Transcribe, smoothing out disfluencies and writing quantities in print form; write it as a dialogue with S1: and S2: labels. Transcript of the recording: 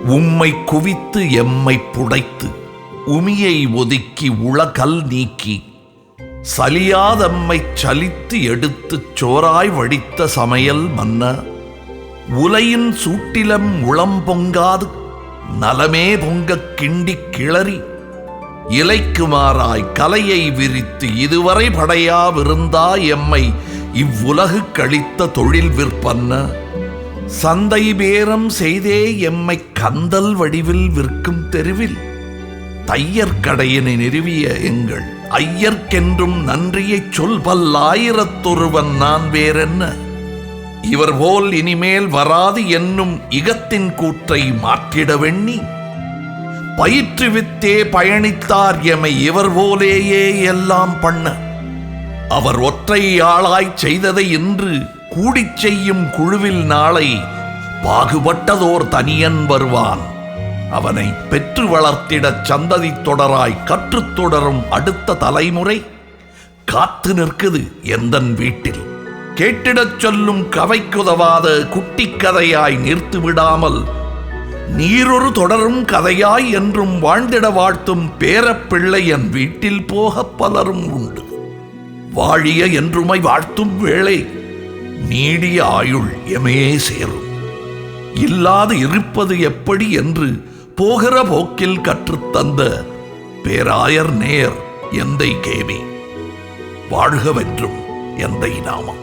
S1: உம்மை குவித்து எம்மை புடைத்து உமியை ஒதுக்கி உலகல் நீக்கி சலியாதம்மை சலித்து எடுத்துச் சோறாய் வடித்த சமையல் மன்ன உலையின் சூட்டிலம் உளம் பொங்காது நலமே பொங்கக் கிண்டிக் கிளறி இலைக்குமாறாய் கலையை விரித்து இதுவரை படையா விருந்தாய் எம்மை இவ்வுலகு கழித்த தொழில் விற்பன்ன சந்தை பேரம் செய்தே எம்மை கந்தல் வடிவில் விற்கும் தெருவில் தையற்கடையினை நிறுவிய எங்கள் ஐயர்க்கென்றும் நன்றியைச் சொல் பல்லாயிரத்தொருவன் நான் வேறென்ன இவர் போல் இனிமேல் வராது என்னும் இகத்தின் கூற்றை மாற்றிட வெண்ணி பயிற்றுவித்தே பயணித்தார் எமை இவர் போலேயே எல்லாம் பண்ண அவர் ஒற்றை ஆளாய்ச் செய்ததை இன்று கூடிச் செய்யும் குழுவில் நாளை பாகுபட்டதோர் தனியன் வருவான் அவனை பெற்று வளர்த்திடச் சந்ததி தொடராய் கற்றுத் தொடரும் அடுத்த தலைமுறை காத்து நிற்குது எந்தன் வீட்டில் கேட்டிடச் சொல்லும் கவைக்குதவாத குட்டிக் கதையாய் நிறுத்து விடாமல் நீரொரு தொடரும் கதையாய் என்றும் வாழ்ந்திட வாழ்த்தும் பேரப்பிள்ளை என் வீட்டில் போக பலரும் உண்டு வாழிய என்றுமை வாழ்த்தும் வேளை நீடிய ஆயுள் எமே சேரும் இல்லாது இருப்பது எப்படி என்று போகிற போக்கில் கற்றுத்தந்த பேராயர் நேர் எந்தை கேவி வாழ்கவென்றும் எந்தை நாமம்.